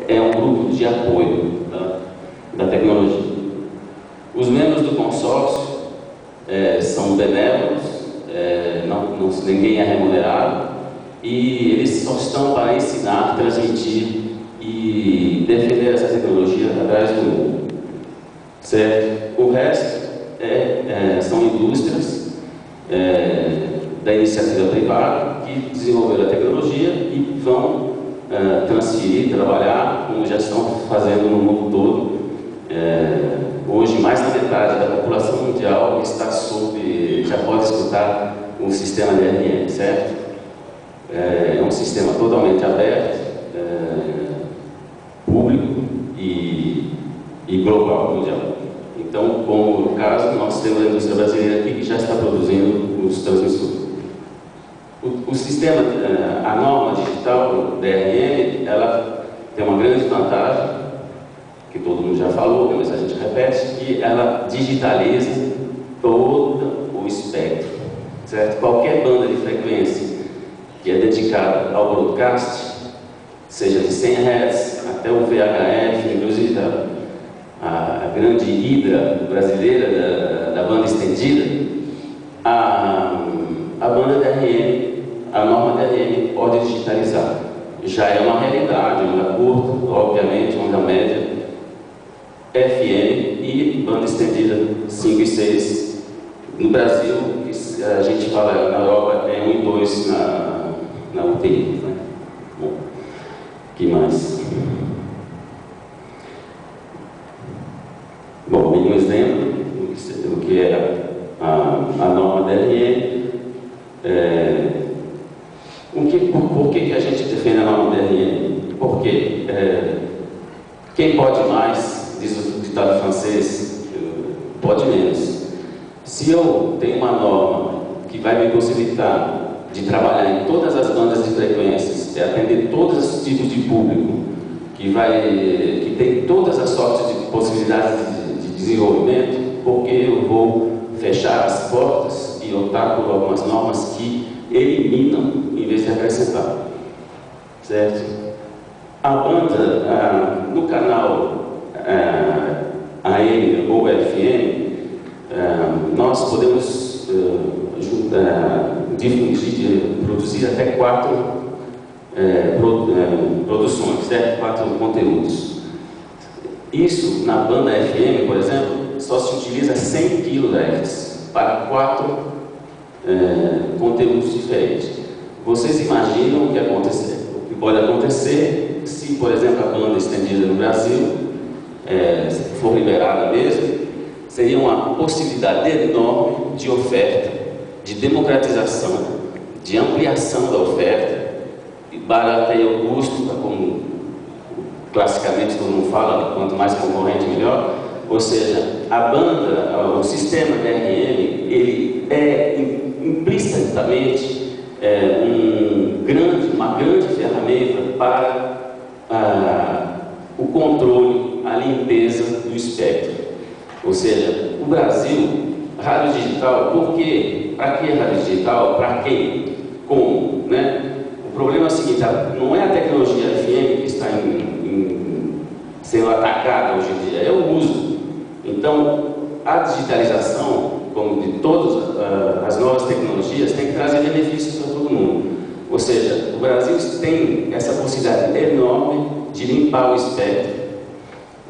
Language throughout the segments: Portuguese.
é um grupo de apoio da tecnologia. Os membros do consórcio são benévolos, ninguém é remunerado, e eles só estão para ensinar, transmitir e defender essa tecnologia através do mundo, certo? O resto são indústrias da iniciativa privada que desenvolveram a tecnologia e vão transferir, trabalhar, como já estão fazendo no mundo todo. Hoje, mais da metade da população mundial já pode escutar o sistema DRM, certo? É um sistema totalmente aberto, público e global, mundial. Então, como no caso, nós temos a indústria brasileira aqui que já está produzindo os transmissores. O sistema, a norma digital do DRM, ela tem uma grande vantagem, que todo mundo já falou, mas a gente repete, que ela digitaliza todo o espectro, certo? Qualquer banda de frequência que é dedicada ao broadcast, seja de 100 Hz até o VHF, inclusive a grande hidra brasileira da banda estendida, a banda DRM, a norma DRM pode digitalizar. Já é uma realidade, onda curta, obviamente, onda média, FM e banda estendida 5 e 6. No Brasil, a gente fala, na Europa é 1 e 2 na UTI. Né? Bom, que mais? Bom, um exemplo do que é a norma DRM. Por que a gente defende a norma DRM? Porque quem pode mais, diz o ditado francês, pode menos. Se eu tenho uma norma que vai me possibilitar de trabalhar em todas as bandas de frequências, atender todos os tipos de público, que tem todas as sortes de possibilidades de desenvolvimento, porque eu vou fechar as portas e optar por algumas normas que eliminam em vez de acrescentar, certo? A banda, no canal AM ou FM, nós podemos produzir até 4 produções, certo? 4 conteúdos. Isso, na banda FM, por exemplo, só se utiliza 100 kHz para 4 conteúdos diferentes. Vocês imaginam o que pode acontecer se, por exemplo, a banda estendida no Brasil for liberada mesmo? Seria uma possibilidade enorme de oferta, de democratização, de ampliação da oferta, e barateia o custo, como classicamente todo mundo fala, quanto mais concorrente melhor. Ou seja, a banda, o sistema DRM, ele é implicitamente uma grande ferramenta para o controle, a limpeza do espectro. Ou seja, o Brasil, rádio digital, por quê? Para que rádio digital? Para quem? Como? Né? O problema é o seguinte, não é a tecnologia FM que está sendo atacada hoje em dia, é o uso. Então, a digitalização, como de todas as novas tecnologias, tem que trazer benefícios para todo mundo. Ou seja, o Brasil tem essa possibilidade enorme de limpar o espectro,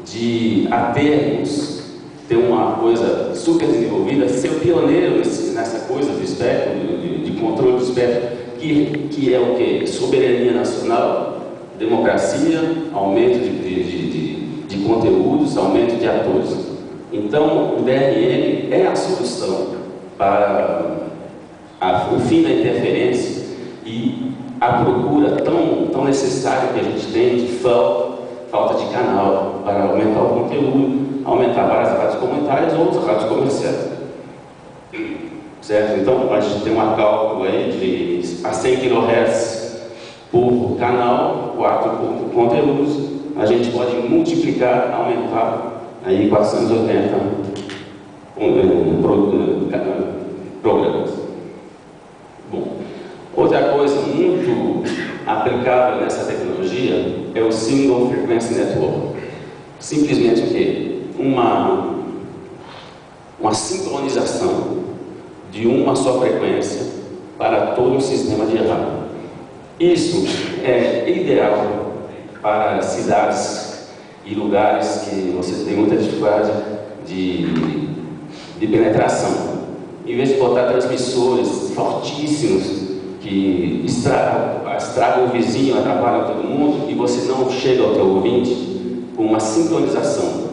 de termos ter uma coisa super desenvolvida, ser o pioneiro nessa coisa do espectro, de controle do espectro, que é o quê? Soberania nacional, democracia, aumento de conteúdos, aumento de atores. Então, o DRM é a solução para o fim da interferência e a procura tão necessária que a gente tem de falta de canal para aumentar o conteúdo, aumentar para as rádios comunitárias ou as rádios comerciais. Certo? Então, a gente tem um cálculo aí de a 100 kHz por canal, 4 conteúdos, a gente pode multiplicar, aumentar aí 480 programas. Bom, outra coisa muito aplicável nessa tecnologia é o Single Frequency Network. Simplesmente o quê? Uma sincronização de uma só frequência para todo um sistema de rádio. Isso é ideal para cidades e lugares que você tem muita dificuldade de penetração. Em vez de botar transmissores fortíssimos que estragam o vizinho, atrapalham todo mundo, e você não chega ao teu ouvinte, com uma sincronização,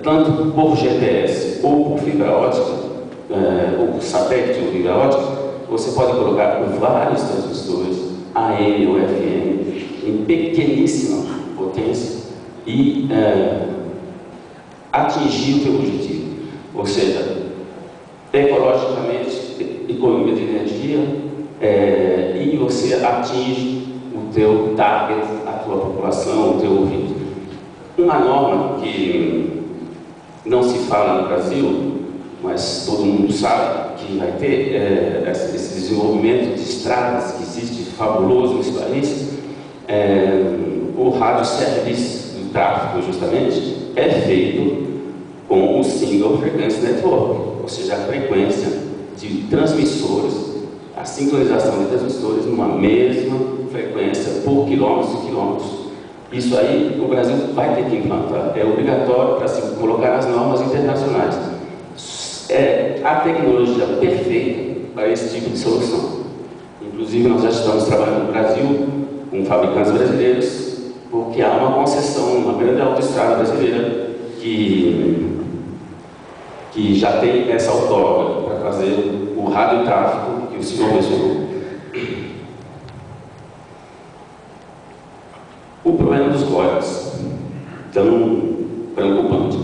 tanto por GPS ou por fibra ótica, ou por satélite ou fibra ótica, você pode colocar vários transmissores AM ou FM em pequeníssima potência e atingir o teu objetivo. Ou seja, ecologicamente, economia de energia, e você atinge o teu target, a tua população, o teu ouvinte. Uma norma que não se fala no Brasil, mas todo mundo sabe que vai ter esse desenvolvimento de estradas que existe fabuloso nesse país. O rádio service do tráfego, justamente, é feito com o Single Frequency Network, ou seja, a frequência de transmissores, a sincronização de transmissores numa mesma frequência por quilômetros e quilômetros. Isso aí o Brasil vai ter que implantar, é obrigatório para se colocar nas normas internacionais. É a tecnologia perfeita para esse tipo de solução. Inclusive, nós já estamos trabalhando no Brasil com fabricantes brasileiros, porque há uma concessão, uma grande autoestrada brasileira que já tem essa outorga para fazer o radiotráfego que o senhor mencionou. O problema dos royalties, tão preocupante.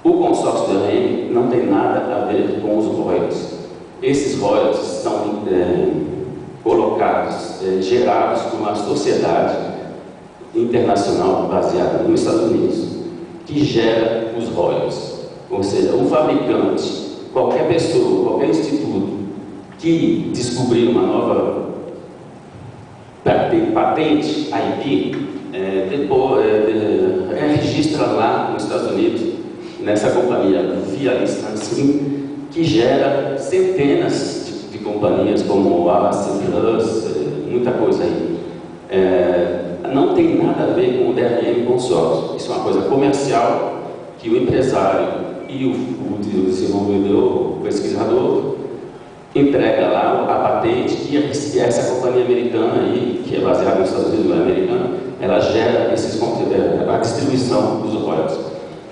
O consórcio do RM não tem nada a ver com os royalties. Esses royalties são colocados, gerados por uma sociedade internacional baseada nos Estados Unidos, que gera os royalties. Ou seja, o fabricante, qualquer pessoa, qualquer instituto que descobrir uma nova patente, IP, depois registra lá nos Estados Unidos, nessa companhia via licensing, que gera centenas de companhias como a AC Plus, muita coisa aí. Não tem nada a ver com o DRM consórcio. Isso é uma coisa comercial que o empresário e o desenvolvedor, o pesquisador, entrega lá a patente e essa companhia americana aí, que é baseada nos Estados Unidos, não é americana, ela gera a distribuição dos royalties.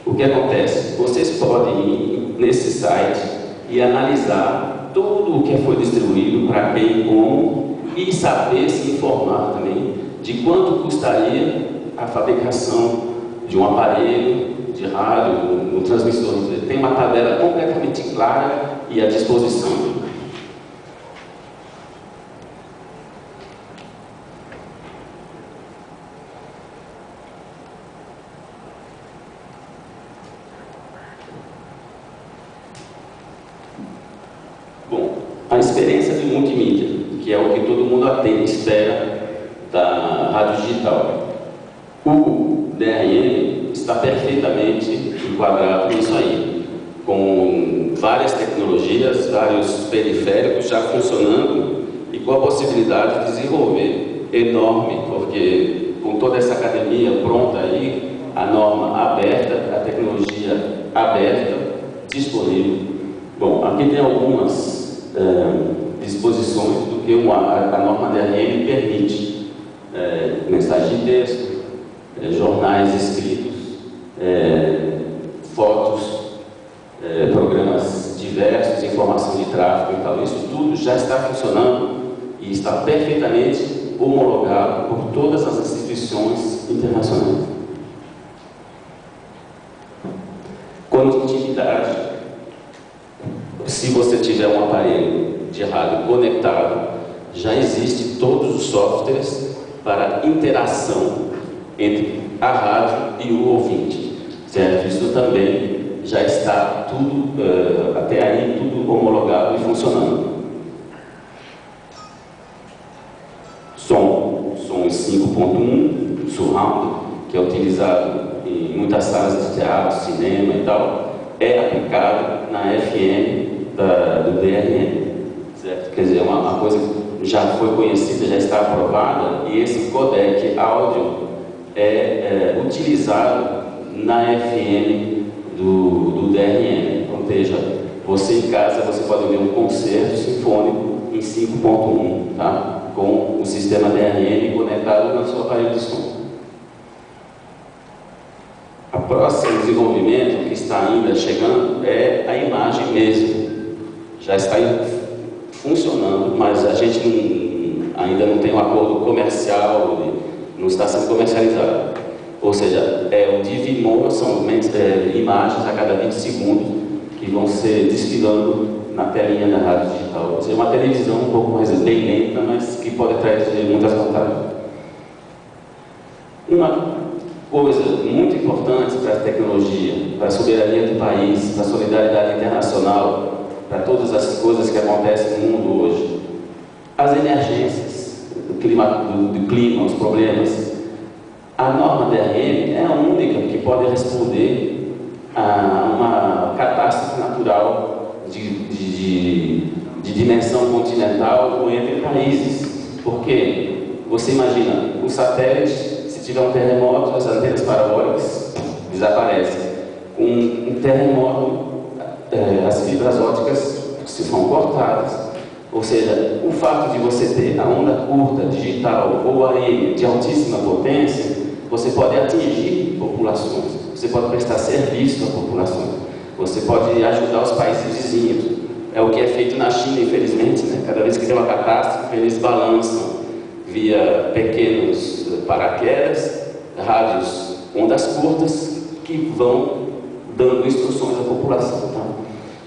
O que acontece? Vocês podem ir nesse site e analisar tudo o que foi distribuído, para quem, como, e saber se informar também de quanto custaria a fabricação de um aparelho de rádio, um transmissor. Tem uma tabela completamente clara e à disposição. Bom, a experiência de multimídia, que é o que todo mundo espera da rádio digital. O DRM está perfeitamente enquadrado nisso aí, com várias tecnologias, vários periféricos já funcionando e com a possibilidade de desenvolver enorme, porque com toda essa academia pronta aí, a norma aberta, a tecnologia aberta, disponível. Bom, aqui tem algumas disposições do que a norma DRM permite. Mensagem de texto, jornais escritos, fotos, programas diversos, informação de tráfego e tal. Isso tudo já está funcionando e está perfeitamente homologado por todas as instituições internacionais. Conectividade. Se você tiver um aparelho de rádio conectado, já existe todos os softwares para interação entre a rádio e o ouvinte, certo? Isso também já está tudo, até aí, tudo homologado e funcionando. Som em 5.1, surround, que é utilizado em muitas salas de teatro, cinema e tal, é aplicado na FM do DRM, certo? Quer dizer, uma coisa que já foi conhecida, já está aprovada, e esse codec áudio é utilizado na FM do DRM. Ou seja, você em casa você pode ouvir um concerto sinfônico em 5.1, tá? Com o sistema DRM conectado na sua aparelho de som. O próximo desenvolvimento que está ainda chegando é a imagem mesmo. Já está funcionando, mas a gente ainda não tem um acordo comercial, não está sendo comercializado. Ou seja, o DVMO são imagens a cada 20 segundos que vão ser desfilando na telinha da rádio digital. Ou seja, uma televisão um pouco mais bem lenta, mas que pode trazer muitas vantagens. Uma coisa muito importante para a tecnologia, para a soberania do país, para a solidariedade internacional, para todas as coisas que acontecem no mundo hoje. As emergências do clima, os problemas. A norma DRM é a única que pode responder a uma catástrofe natural de dimensão continental ou entre países. Porque você imagina, um satélite, se tiver um terremoto, as antenas parabólicas desaparecem. Um terremoto, as fibras ópticas se são cortadas. Ou seja, o fato de você ter a onda curta, digital ou AM de altíssima potência, você pode atingir populações, você pode prestar serviço a populações, você pode ajudar os países vizinhos. É o que é feito na China, infelizmente, né? Cada vez que tem uma catástrofe, eles balançam via pequenos paraquedas, rádios, ondas curtas, que vão dando instruções à população. Tá?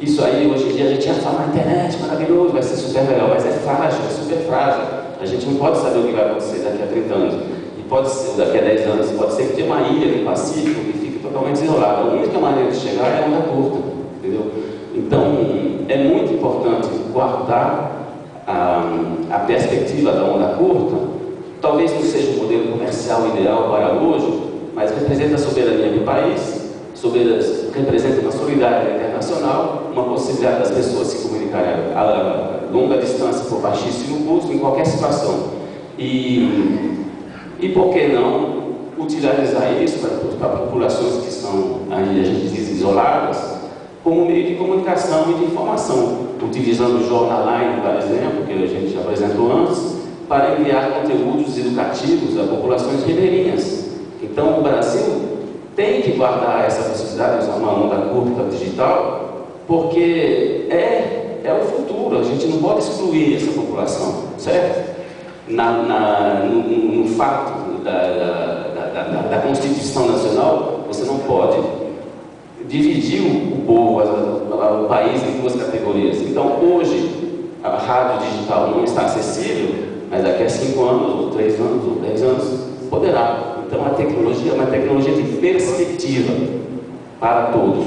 Isso aí, hoje em dia, a gente já fala na internet, maravilhoso, vai ser super legal, mas é frágil, é super frágil. A gente não pode saber o que vai acontecer daqui a 30 anos. E pode ser, daqui a 10 anos, pode ser que tenha uma ilha no Pacífico que fique totalmente isolada. A única maneira de chegar é a onda curta, entendeu? Então, é muito importante guardar a perspectiva da onda curta. Talvez não seja o modelo comercial ideal para hoje, mas representa a soberania do país, representa uma solidariedade internacional, uma possibilidade das pessoas se comunicarem a longa distância por baixíssimo custo, em qualquer situação. E por que não utilizar isso para populações que são, aí a gente diz, isoladas, como meio de comunicação e de informação, utilizando o Jornaline, por exemplo, que a gente já apresentou antes, para enviar conteúdos educativos a populações ribeirinhas. Então, o Brasil tem que guardar essa possibilidade de usar uma onda curta digital, porque é o futuro, a gente não pode excluir essa população, certo? No fato da Constituição Nacional, você não pode dividir o povo, o país em duas categorias. Então, hoje, a rádio digital não está acessível, mas daqui a 5 anos, ou 3 anos, ou 10 anos, poderá. Então, a tecnologia é uma tecnologia de perspectiva para todos.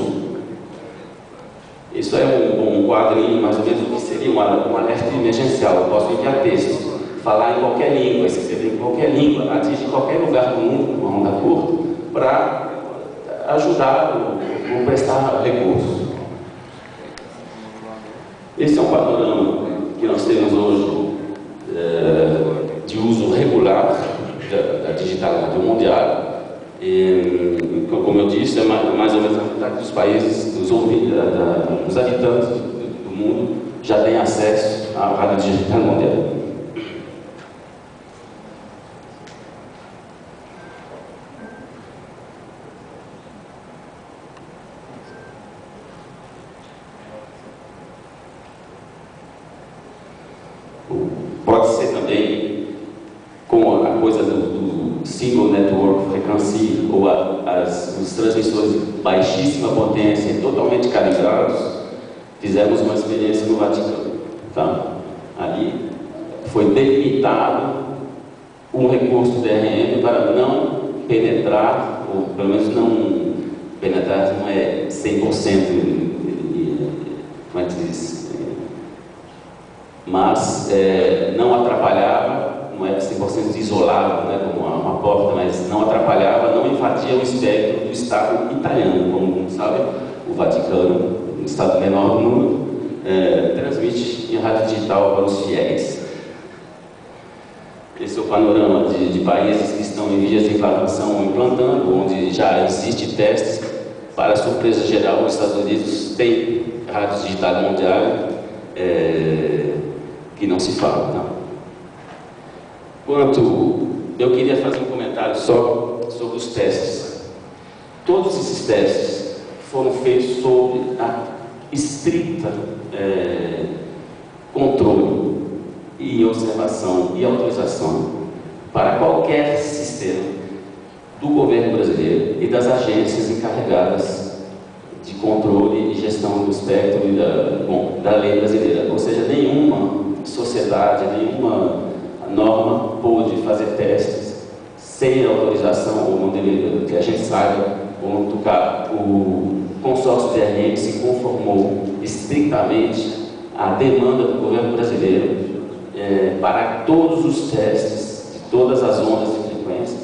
Isso é um quadrinho, mais ou menos, o que seria um alerta emergencial. Eu posso enviar texto, falar em qualquer língua, escrever em qualquer língua, atingir qualquer lugar do mundo, com uma onda curta, para ajudar ou prestar recursos. Esse é um panorama que nós temos hoje de uso regular da digitalidade mundial. E, como eu disse, é mais ou menos a metade dos países, dos habitantes do mundo já têm acesso à rádio digital mundial. Pode ser também com a coisa do Single Network Frequency ou os transmissores de baixíssima potência, totalmente calibrados. Fizemos uma experiência no Vaticano. Tá? Ali foi delimitado um recurso DRM para não penetrar, ou pelo menos não penetrar, não é 100%, como é que diz? Mas não atrapalhava não era 100% isolado, né, como uma porta, mas não atrapalhava, não invadia o espectro do Estado italiano, como sabe, o Vaticano, o Estado menor do mundo, transmite em rádio digital para os fiéis. Esse é o panorama de países que estão em vias de implantação ou implantando, onde já existe testes. Para surpresa geral, os Estados Unidos têm rádio digital mundial, que não se fala. Não. Eu queria fazer um comentário só sobre os testes. Todos esses testes foram feitos sob a estrita controle e observação e autorização para qualquer sistema do governo brasileiro e das agências encarregadas de controle e gestão do espectro e da lei brasileira. Ou seja, nenhuma sociedade, nenhuma norma pôde fazer testes sem autorização, ou que a gente saiba, o consórcio DRM se conformou estritamente à demanda do governo brasileiro para todos os testes de todas as ondas de frequência.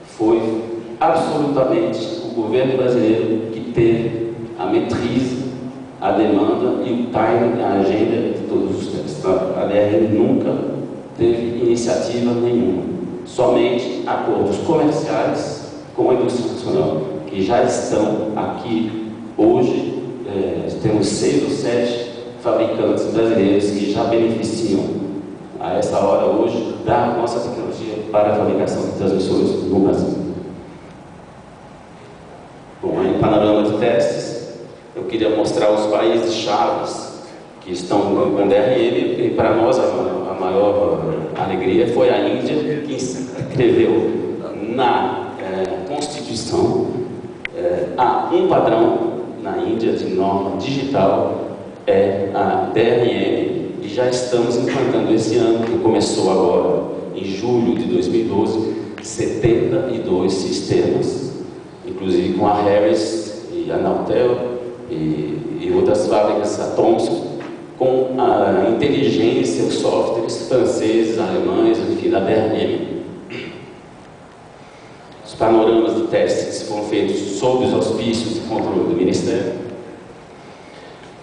Foi absolutamente o governo brasileiro que teve a matriz, a demanda e o timing, a agenda de todos os testes. A DRM nunca teve iniciativa nenhuma, somente acordos comerciais com a indústria nacional, que já estão aqui hoje. Temos 6 ou 7 fabricantes brasileiros que já beneficiam a essa hora hoje da nossa tecnologia para a fabricação de transmissores no Brasil. Bom, aí no panorama de testes, eu queria mostrar os países chaves que estão com DRM, e para nós a maior alegria foi a Índia, que escreveu na Constituição há um padrão na Índia de norma digital, a DRM, e já estamos implantando esse ano, que começou agora, em julho de 2012, 72 sistemas, inclusive com a Harris e a Nautel e outras fábricas, a Thomson, com a inteligência, os softwares franceses, alemães, enfim, da DRM. Os panoramas de testes foram feitos sob os auspícios e controle do Ministério.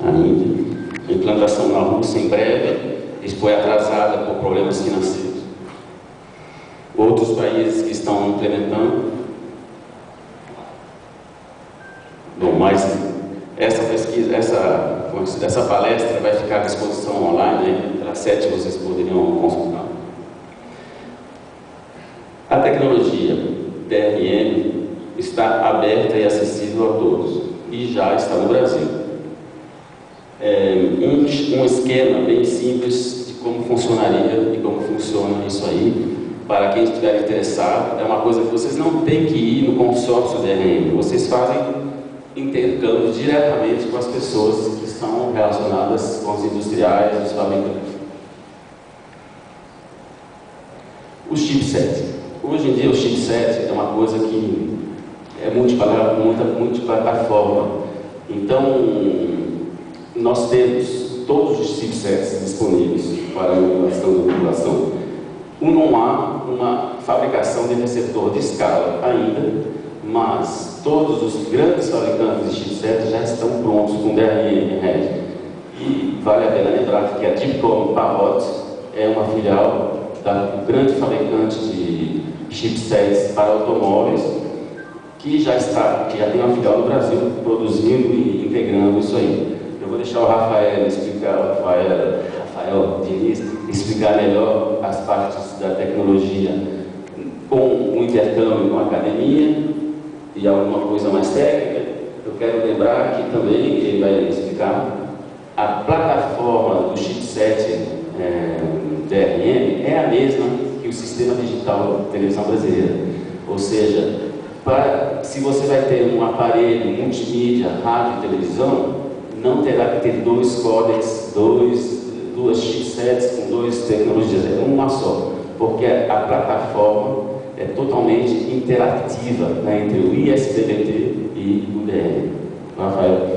A Índia. A implantação na Rússia em breve, isso foi atrasada por problemas financeiros. Outros países que estão implementando. Bom, mas essa pesquisa, essa palestra vai ficar à disposição online, né? Pelas 7 vocês poderiam consultar. A tecnologia DRM está aberta e acessível a todos, e já está no Brasil. Um esquema bem simples de como funcionaria e como funciona isso aí, para quem estiver interessado. É uma coisa que vocês não têm que ir no consórcio DRM, vocês fazem intercâmbio diretamente com as pessoas que estão relacionadas com os industriais, os fabricantes. O chipset. Hoje em dia o chipset é uma coisa que é multiplataforma. Então, nós temos todos os chipsets disponíveis para a emulação da população. Não há uma fabricação de receptor de escala ainda, mas todos os grandes fabricantes de chipsets já estão prontos com DRM RED. E vale a pena lembrar que a Deepcom Parrot é uma filial do grande fabricante de chipsets para automóveis, que já tem uma filial no Brasil produzindo e integrando isso aí. Eu vou deixar o Rafael Diniz explicar melhor as partes da tecnologia com o intercâmbio com a academia e alguma coisa mais técnica. Eu quero lembrar que também ele vai explicar a plataforma do chipset DRM é a mesma que o sistema digital de televisão brasileira. Ou seja, se você vai ter um aparelho multimídia, rádio e televisão, não terá que ter 2 códecs, duas chipsets com 2 tecnologias, é uma só, porque a plataforma é totalmente interativa, né, entre o ISDBT e o DRM. Rafael.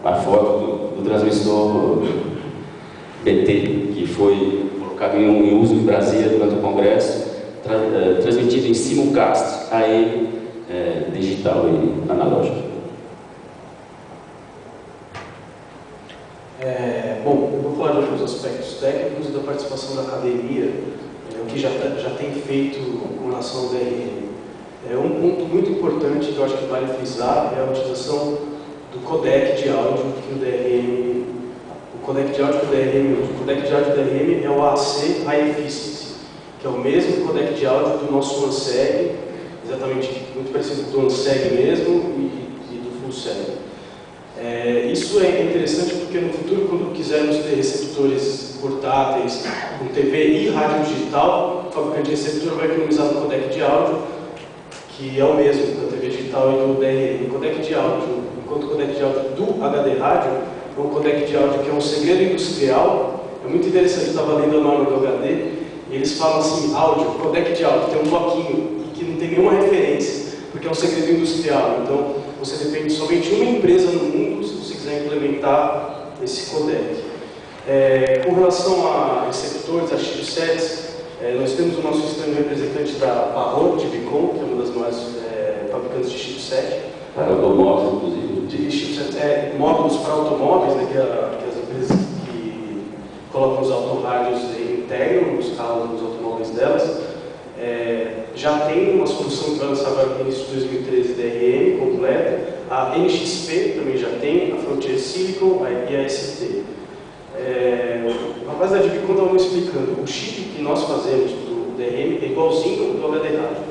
A foto do transmissor BT, que foi colocado em uso em Brasília durante o Congresso, transmitido em simulcast, AM, digital e analógico. Bom, eu vou falar de alguns aspectos técnicos e da participação da academia, o que já tem feito com relação ao DRM. Um ponto muito importante que eu acho que vale frisar é a utilização do codec de áudio que o DRM, o codec de áudio do DRM é o AAC High Efficiency, que é o mesmo codec de áudio do nosso OneSeg, exatamente muito parecido com o do OneSeg mesmo e do FullSeg. Isso é interessante porque no futuro, quando quisermos ter receptores portáteis com TV e rádio digital, o fabricante de receptor vai economizar no codec de áudio, que é o mesmo da TV digital e do DRM. O codec de áudio, enquanto o codec de áudio do HD rádio é um codec de áudio que é um segredo industrial. É muito interessante, eu estava lendo a norma do HD e eles falam assim, áudio, codec de áudio, tem um bloquinho e que não tem nenhuma referência, porque é um segredo industrial. Então, você depende somente de uma empresa no mundo se você quiser implementar esse codec. Com relação a receptores, a chipsets, nós temos o nosso sistema representante da Barro, de Vicom, que é uma das maiores fabricantes de chipset. Para automóveis, inclusive. De chipset, módulos para automóveis, né, que as empresas que colocam os autorrádios integram nos carros, nos automóveis delas. Já tem uma solução que vai lançar agora no início de 2013, DRM completa. A NXP também já tem, a Frontier Silicon e a ST. O rapaz da Divicom estava me explicando, o chip que nós fazemos do DRM é igualzinho ao do HD rádio.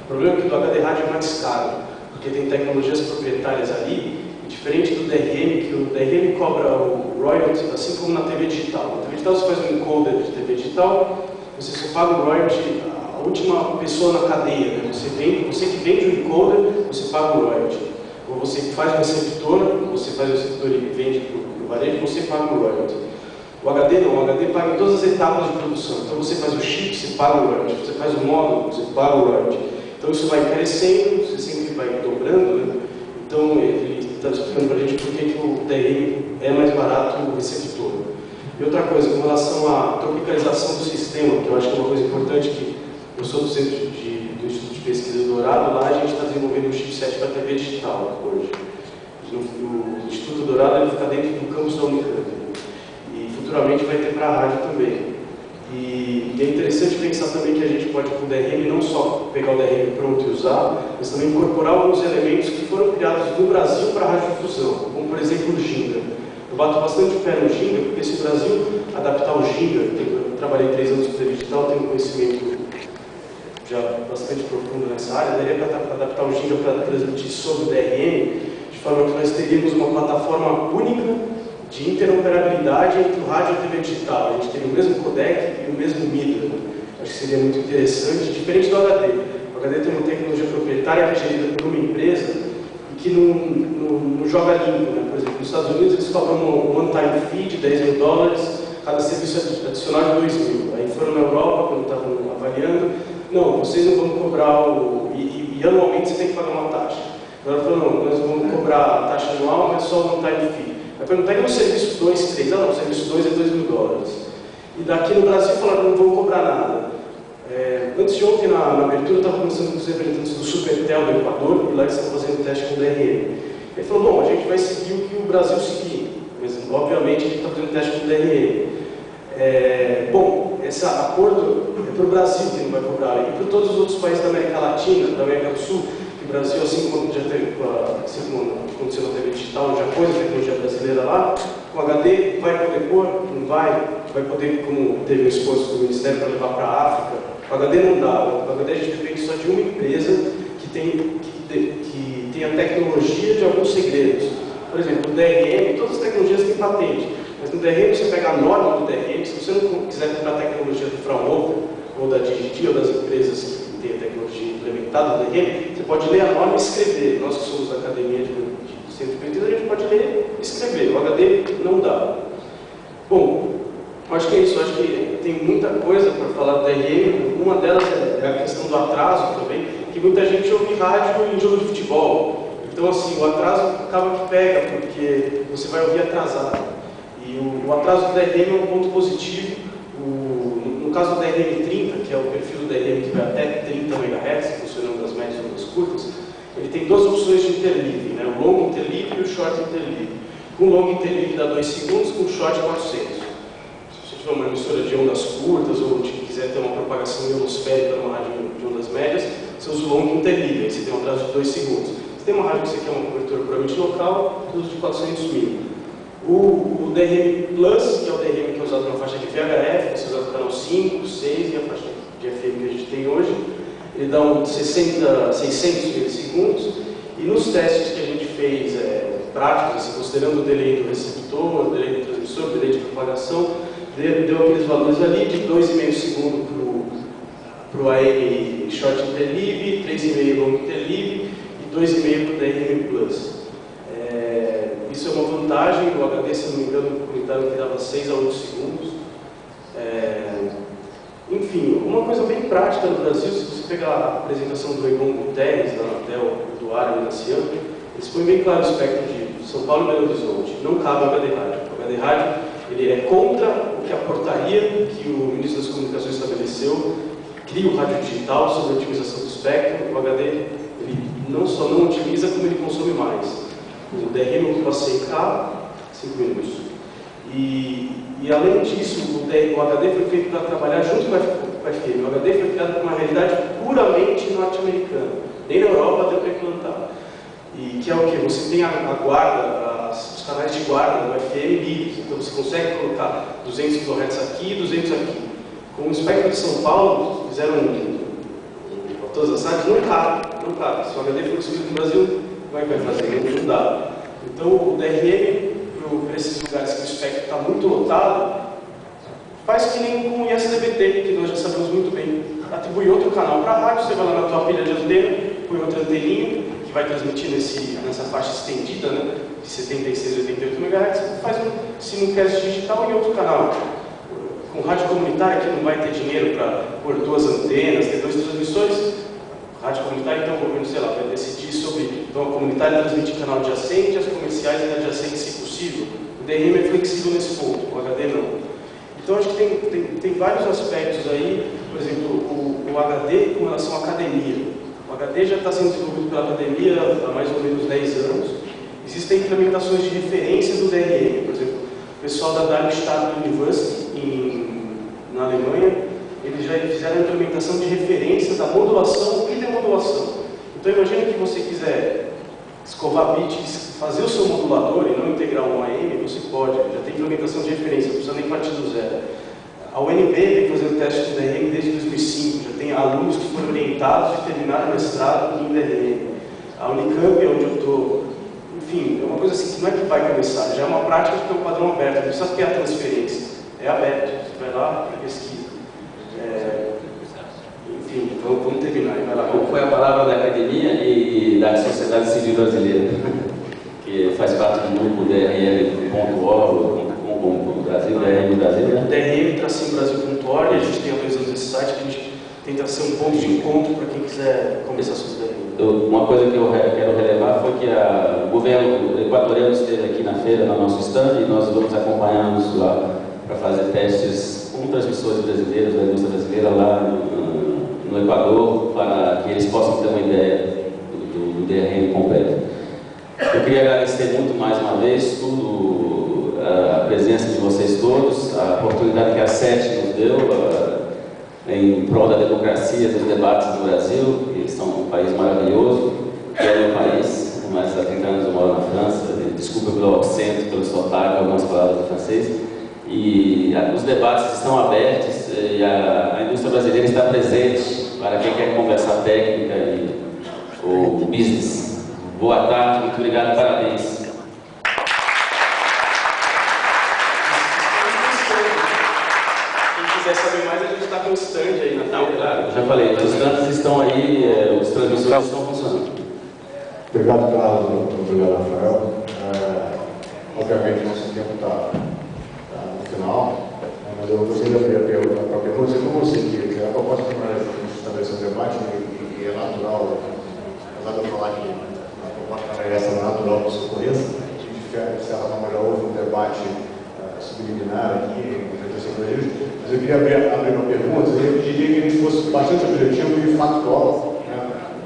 O problema é que o do HD rádio é mais caro, porque tem tecnologias proprietárias ali, e diferente do DRM, que o DRM cobra o royalty, assim como na TV digital. Na TV digital você faz um encoder de TV digital, você só paga o royalty a última pessoa na cadeia, né? Você que vende o encoder, você paga o royalty. Ou você faz um receptor, você faz o receptor e vende para o varejo, você paga o royalty. O HD não, o HD paga em todas as etapas de produção. Então você faz o chip, você paga o royalty. Você faz o módulo, você paga o royalty. Então isso vai crescendo, você sempre vai dobrando, né? Então ele está explicando para a gente por que o DRM é mais barato que o receptor. E outra coisa, com relação à tropicalização do sistema, que eu acho que é uma coisa importante, que eu sou do centro do Instituto de Pesquisa do Dourado, lá a gente está desenvolvendo um chipset para TV digital hoje. O Instituto Dourado ele fica dentro do campus da Unicamp. E futuramente vai ter para a rádio também. E é interessante pensar também que a gente pode, com o DRM, não só pegar o DRM pronto e usar, mas também incorporar alguns elementos que foram criados no Brasil para a radiodifusão, como por exemplo o Ginga. Eu bato bastante o pé no Ginga, porque se o Brasil adaptar o Ginga, eu trabalhei 3 anos com TV digital, tenho um conhecimento já bastante profundo nessa área, daria para adaptar o Ginga para transmitir sobre o DRM, de forma que nós teríamos uma plataforma única de interoperabilidade entre o rádio e a TV digital. A gente teria o mesmo codec e o mesmo MIDI. Acho que seria muito interessante, diferente do HD. O HD tem uma tecnologia proprietária que é gerida por uma empresa e que não joga limpo, né? Por exemplo, nos Estados Unidos eles cobram um one-time fee de $10 mil, cada serviço adicional de 2 mil. Aí foram na Europa, quando estavam avaliando, não, vocês não vão cobrar e anualmente você tem que pagar uma taxa. Agora falaram, não, nós vamos cobrar a taxa anual, mas só o one-time fee. Aí perguntei no serviço 2, 3, não, o serviço 2 é $2 mil. E daqui no Brasil falaram, não vão cobrar nada. Antes de ontem, na abertura, eu estava conversando com os representantes do Supertel do Equador, e lá eles estavam fazendo teste com o DRM. Ele falou, bom, a gente vai seguir o que o Brasil seguir, mas obviamente a gente está fazendo teste com o DRM. Bom, esse acordo é para o Brasil que não vai cobrar, e para todos os outros países da América Latina, da América do Sul, que o Brasil, assim como já teve, assim como aconteceu na TV digital, já pôs a tecnologia brasileira lá, com HD vai poder pôr, não vai poder, como teve um esforço do Ministério para levar para a África, o HD não dá, o HD a gente depende só de uma empresa que tem a tecnologia de alguns segredos. Por exemplo, o DRM, todas as tecnologias têm patente, mas no DRM você pega a norma do DRM, se você não quiser comprar a tecnologia do Fraunhofer, ou da Digiti, ou das empresas que têm a tecnologia implementada no DRM, você pode ler a norma e escrever. Nós que somos da academia de centro de pesquisa, a gente pode ler e escrever. O HD não dá. Bom, acho que é isso. Acho que tem muita coisa para falar do DRM. Uma delas é a questão do atraso também, que muita gente ouve rádio em jogo de futebol. Então, assim, o atraso acaba que pega, porque você vai ouvir atrasado. E o atraso do DRM é um ponto positivo. caso do DRM30, que é o perfil do DRM que vai até 30 MHz, funcionando das médias e das curtas, ele tem duas opções de interleave, né? O long interleave e o short interleave. Com o long interleave dá 2 segundos, com o short 400. Se você tiver uma emissora de ondas curtas ou quiser ter uma propagação ionosférica numa rádio de ondas médias, você usa o long interleave, aí você tem um atraso de 2 segundos. Se tem uma rádio que você quer uma cobertura puramente local, você usa de 400 mil. O DRM Plus, que é o DRM que é usado na faixa de VHF, você usa no canal 5, 6 e a faixa de FM que a gente tem hoje, ele dá 600 milissegundos, e nos testes que a gente fez práticos, assim, considerando o delay do receptor, o delay do transmissor, o delay de propagação, deu aqueles valores ali de 2,5 segundos para o AM Short Interleave, 3,5 Long Interleave e 2,5 para o DRM Plus. Isso é uma vantagem, o HD, se não me engano, no comentário que dava 6 a 8 segundos. Enfim, uma coisa bem prática no Brasil, se você pegar a apresentação do Egon Guterres, da Anatel, do Ara e da Cian, eles põem bem claro o espectro de São Paulo e Belo Horizonte. Não cabe o HD rádio. O HD rádio ele é contra o que a portaria que o ministro das Comunicações estabeleceu, cria o rádio digital sobre a otimização do espectro. O HD ele não só não otimiza, como ele consome mais. O DRM eu passei cá, 5 minutos. E além disso, o HD foi feito para trabalhar junto com o FM. O HD foi criado para uma realidade puramente norte-americana. Nem na Europa deu para implantar. E que é o que? Você tem a guarda, os canais de guarda do FM livres. Então você consegue colocar 200 kHz aqui e 200 aqui. Com o espectro de São Paulo, fizeram todas as rádios, não cabe. Se o HD for distribuído no Brasil, como é que vai fazer? Não dá. Então o DRM, para esses lugares que o espectro está muito lotado, faz que nem com o ISDBT, que nós já sabemos muito bem. Atribui outro canal para a rádio, você vai lá na tua pilha de antena, põe outra anteninha, que vai transmitir nessa faixa estendida, né, de 76 a 88 MHz, faz um simulcast digital e outro canal. Com rádio comunitária, que não vai ter dinheiro para pôr 2 antenas, ter 2 transmissores, rádio comunitária, então o governo, sei lá, vai decidir sobre, então a comunitária transmite canal adjacente, as comerciais inadjacentes, se possível. O DRM é flexível nesse ponto, o HD não. Então acho que tem vários aspectos aí, por exemplo, o HD com relação à academia. O HD já está sendo desenvolvido pela academia há mais ou menos 10 anos. Existem implementações de referência do DRM, por exemplo, o pessoal da Darmstadt University, na Alemanha, eles já fizeram a implementação de referência da modulação e demodulação. Então imagina que você quiser escovar bits, fazer o seu modulador e não integrar um AM, você pode, já tem implementação de referência, não precisa nem partir do zero. A UNB vem fazendo teste de DRM desde 2005, já tem alunos que foram orientados e terminaram o mestrado em DRM. A Unicamp, onde eu estou, enfim, é uma coisa assim que não é que vai começar, já é uma prática que tem um padrão aberto, não precisa ter a transferência, é aberto, você vai lá e pesquisa. Enfim, vamos terminar. Vai lá. Foi a palavra da academia e da sociedade civil brasileira, que faz parte do grupo DRM.org, com Brasil, DRM Brasil, né? DRM-Brasil.org, a gente tem há 2 anos esse site que a gente tenta ser um ponto de encontro para quem quiser começar sobre DRM. Uma coisa que eu quero relevar foi que o governo equatoriano esteve aqui na feira, no nosso stand, e nós vamos acompanhá-los lá para fazer testes com transmissores brasileiros, da indústria brasileira lá no Equador, para que eles possam ter uma ideia do DRM completo. Eu queria agradecer muito mais uma vez a presença de vocês todos, a oportunidade que a SET nos deu em prol da democracia, dos debates no Brasil, que são um país maravilhoso, que é meu país, mas há 30 anos eu moro na França, desculpa pelo acento, pelo sotaque, algumas palavras do francês. E os debates estão abertos e a indústria brasileira está presente para quem quer conversar técnica ou business. Boa tarde, muito obrigado, parabéns. Quem quiser saber mais, a gente está com o stand aí na tela. Claro, já falei, os stands estão aí, os transmissores estão funcionando. Obrigado, Carlos. Obrigado, Rafael. Obviamente, nosso tempo está no final, mas eu gostaria de abrir a pergunta para você, como você que a proposta que nós estabeleceu um debate, e é natural, apesar de eu falar que a proposta é essa, natural que isso ocorreça, de certa maneira houve um debate subliminar aqui, mas eu queria abrir uma pergunta. bastante objetivo e factual, né?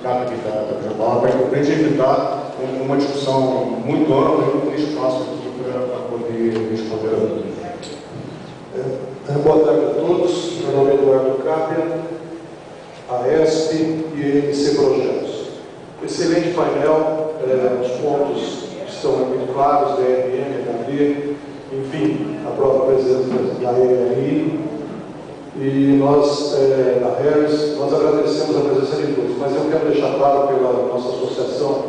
Já que está apresentado, para a gente evitar uma discussão muito ampla e um espaço aqui para poder responder a dúvidas. Boa tarde a todos. Meu nome é Eduardo Capia, AESP e MC Projetos. Excelente painel, os pontos estão muito claros, DRM, HD, enfim, a própria presença da ERI. E nós, da Harris, nós agradecemos a presença de todos, mas eu quero deixar claro pela nossa associação,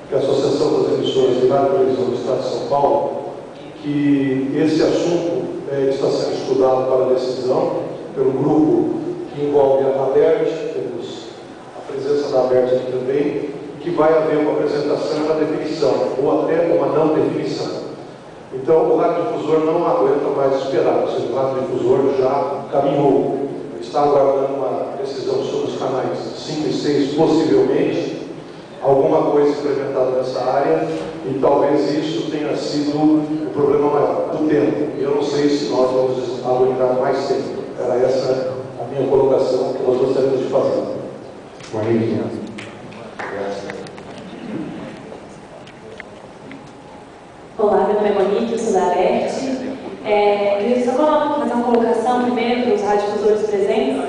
que é a Associação das Emissoras de Rádio e Televisão do Estado de São Paulo, que esse assunto está sendo estudado para decisão pelo grupo que envolve a ABERT, temos a presença da ABERT aqui também, e que vai haver uma apresentação e uma definição, ou até uma não definição. Então, o radiodifusor não aguenta mais esperar, ou seja, o radiodifusor já caminhou, está aguardando uma decisão sobre os canais 5 e 6, possivelmente, alguma coisa implementada nessa área, e talvez isso tenha sido o problema maior do tempo. E eu não sei se nós vamos aguentar mais tempo. Era essa a minha colocação que nós gostaríamos de fazer. Olá, meu nome é Monique, eu sou da ABERT. Queria só fazer uma colocação primeiro para os radiodifusores presentes.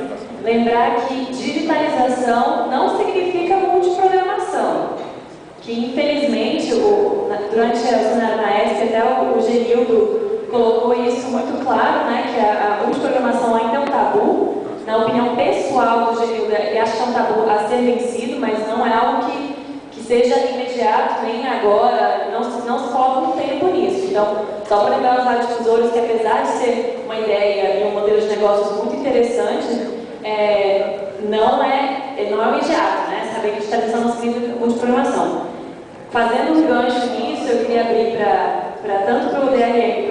Lembrar que digitalização não significa multiprogramação. Que, infelizmente, durante o cenário na ESP, até o Genildo colocou isso muito claro, né, que a multiprogramação ainda é um tabu. Na opinião pessoal do Genildo, ele acha que é um tabu a ser vencido, mas não é algo que seja imediato, nem agora, não se coloca um tempo nisso. Então, só para lembrar os radiodifusores que, apesar de ser uma ideia e um modelo de negócios muito interessante, não é imediato, né? Saber que digitalização não significa multiprogramação. Fazendo um gancho nisso, eu queria abrir para tanto para o DRM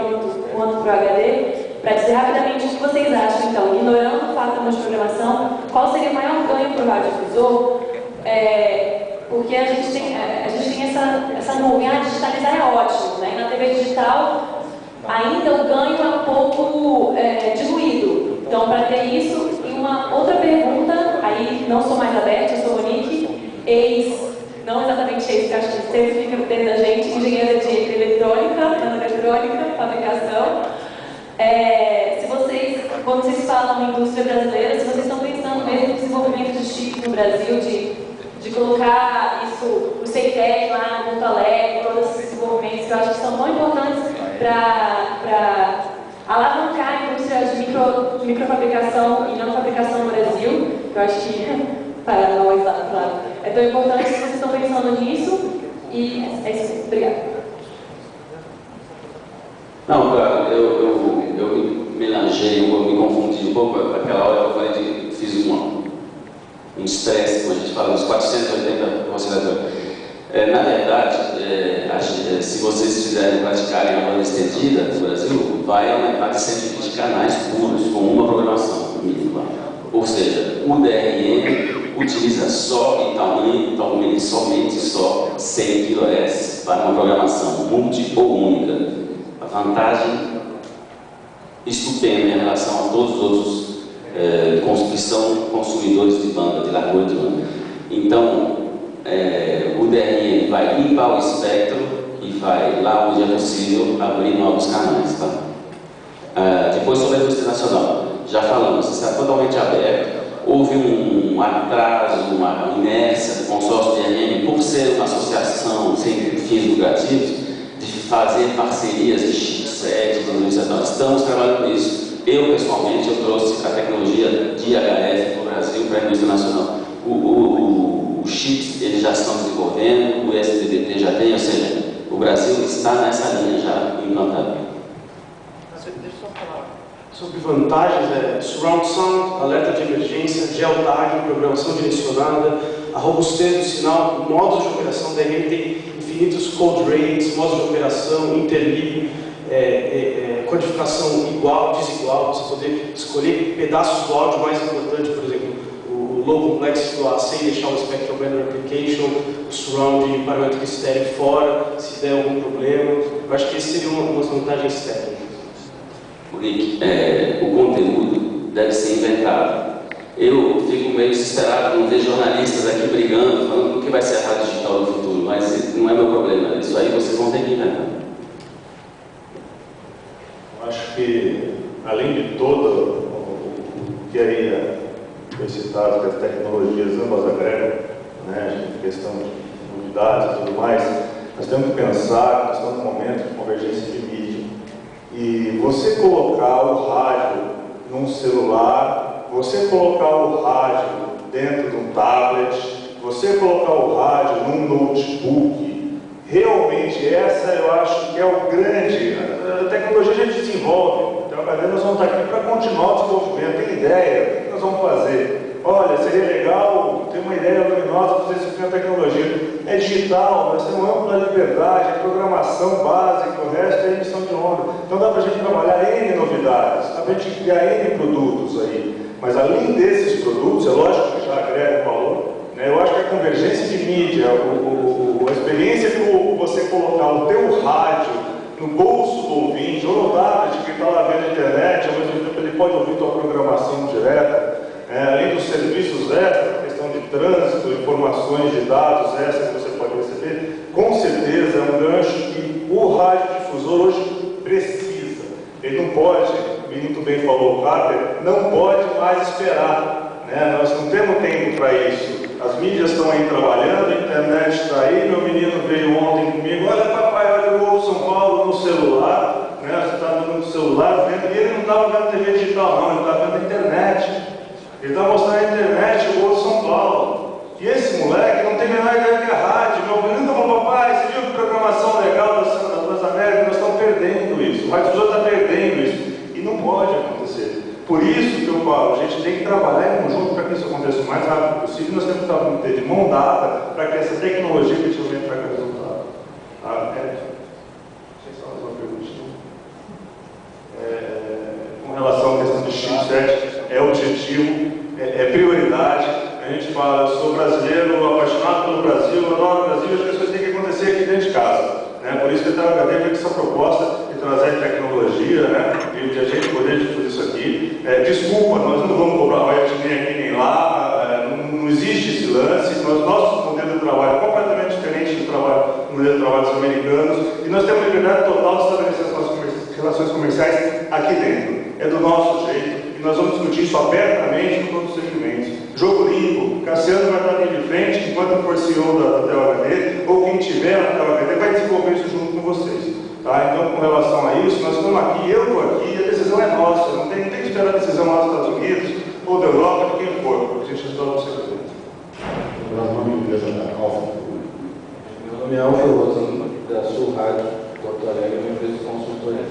quanto para o HD, para dizer rapidamente o que vocês acham. Então, ignorando o fato da multiprogramação, qual seria o maior ganho para o radiodifusor? Porque a gente tem essa nuvem, digitalizar é ótimo, né? E na TV digital, ainda o ganho é um pouco diluído. Então, para ter isso, e uma outra pergunta, aí não sou mais aberta, eu sou Monique, não exatamente ex, que acho que sempre fica dentro da gente, engenheira de eletrônica, nanoeletrônica, fabricação. Quando vocês falam em indústria brasileira, se vocês estão pensando mesmo no desenvolvimento de chips no Brasil, de colocar isso, o CEITEC lá em Porto Alegre, todos esses desenvolvimentos que eu acho que são tão importantes para alavancar a indústria de microfabricação e nanofabricação no Brasil, que eu acho que, para nós lá, claro, é tão importante. Se vocês estão pensando nisso, e é isso. Obrigada. Não, claro, eu melanjei, eu me confundi um pouco, naquela hora que eu falei fiz um estresse, como a gente fala, uns 480 osciladores. Na verdade, se vocês fizerem praticarem a banda estendida no Brasil, vai aumentar de 120 canais puros, com uma programação mínima. Ou seja, o DRM utiliza só somente 100 kHz para uma programação multi ou única. A vantagem estupenda em relação a todos os outros que são consumidores de banda, de largura de banda. Então, o DRM vai limpar o espectro e vai, lá onde é possível, abrir novos canais. Tá? Depois, sobre a indústria nacional, já falamos, está totalmente aberto. Houve um atraso, uma inércia do consórcio DRM, por ser uma associação sem fins lucrativos, de fazer parcerias de chipset, de indústria nacional. Estamos trabalhando nisso. Eu, pessoalmente, eu trouxe a tecnologia de HF para o Brasil, para a indústria nacional. Os chips, eles já estão desenvolvendo, o SDDT já tem, ou seja, o Brasil está nessa linha já implantado. Deixa eu só falar sobre vantagens, surround sound, alerta de emergência, geotag, programação direcionada, a robustez do sinal, modos de operação da DRM tem infinitos code rates, modos de operação, interlink, codificação igual, desigual, você poder escolher pedaços do áudio mais importante, por exemplo, o low complexity do A sem deixar o spectral band replication, o surround parâmetro estéreo fora, se der algum problema. Eu acho que essas seriam umas vantagens técnicas. Monique, o conteúdo deve ser inventado. Eu fico meio desesperado quando vejo jornalistas aqui brigando, falando do que vai ser a rádio digital do futuro, mas não é meu problema, isso aí vocês vão ter que inventar. Eu acho que, além de todo o que aí foi citado, que as tecnologias ambas agregam, né, a questão de novidades e tudo mais, nós temos que pensar que nós estamos num momento de convergência de mídia. E você colocar o rádio num celular, você colocar o rádio dentro de um tablet, você colocar o rádio num notebook, realmente essa eu acho que é o grande. A tecnologia a gente desenvolve, então nós vamos estar aqui para continuar o desenvolvimento. Tem ideia? O que nós vamos fazer? Olha, seria legal ter uma ideia luminosa para fazer isso com a tecnologia. É digital, nós temos ampla liberdade, é programação básica, o resto é emissão de onda. Então dá para a gente trabalhar N novidades, dá para a gente criar N produtos aí. Mas além desses produtos, é lógico que já agrega valor, né? Eu acho que a convergência de mídia, a experiência de você colocar o teu rádio no bolso do ouvinte, ou no tablet que está lá vendo a internet, ao mesmo tempo ele pode ouvir tua programação direta. Além dos serviços extras, questão de trânsito, informações de dados extras que você pode receber, com certeza é um gancho que o radiodifusor hoje precisa. Ele não pode, muito bem falou o Carter, não pode mais esperar. Né? Nós não temos tempo para isso. As mídias estão aí trabalhando, a internet está aí, meu menino veio ontem comigo, olha papai, olha o São Paulo no celular, né? Você está no celular vendo, e ele não estava vendo TV digital não, ele estava vendo a internet. Ele está mostrando a internet, o gol de São Paulo. E esse moleque não tem a menor ideia que é rádio. Meu menino falou, papai, você viu que programação legal das Transamérica? Nós estamos perdendo isso. O radiodifusor está perdendo isso. E não pode acontecer. Por isso que eu falo, a gente tem que trabalhar em conjunto para que isso aconteça o mais rápido possível. Nós temos que estar de mão dada para que essa tecnologia efetivamente traga resultado. Tá? Vocês falam uma pergunta. Com relação à questão de chipset, é objetivo, é prioridade. A gente fala, eu sou brasileiro, apaixonado pelo Brasil, eu adoro o Brasil, as coisas têm que acontecer aqui dentro de casa. Né? Por isso que a THD veio com essa proposta de trazer tecnologia, né? E de a gente poder difundir isso aqui. Desculpa, nós não vamos cobrar royalties nem aqui nem lá, não existe esse lance. Nosso modelo de trabalho é completamente diferente do modelo de trabalho dos americanos e nós temos liberdade total de estabelecer as nossas relações comerciais aqui dentro. É do nosso jeito. E nós vamos discutir isso abertamente com todos os segmentos. Jogo limpo, Cassiano vai estar ali de frente, enquanto for CEO da THD, ou quem tiver na THD vai desenvolver isso junto com vocês. Tá? Então, com relação a isso, nós estamos aqui, eu estou aqui, e a decisão é nossa. Não tem que esperar a decisão lá dos Estados Unidos, ou da Europa, de quem for, porque a gente resolve o segmento. Meu nome é Alfa Rosa, da Sul Rádio, Porto Alegre, uma empresa de consultoria.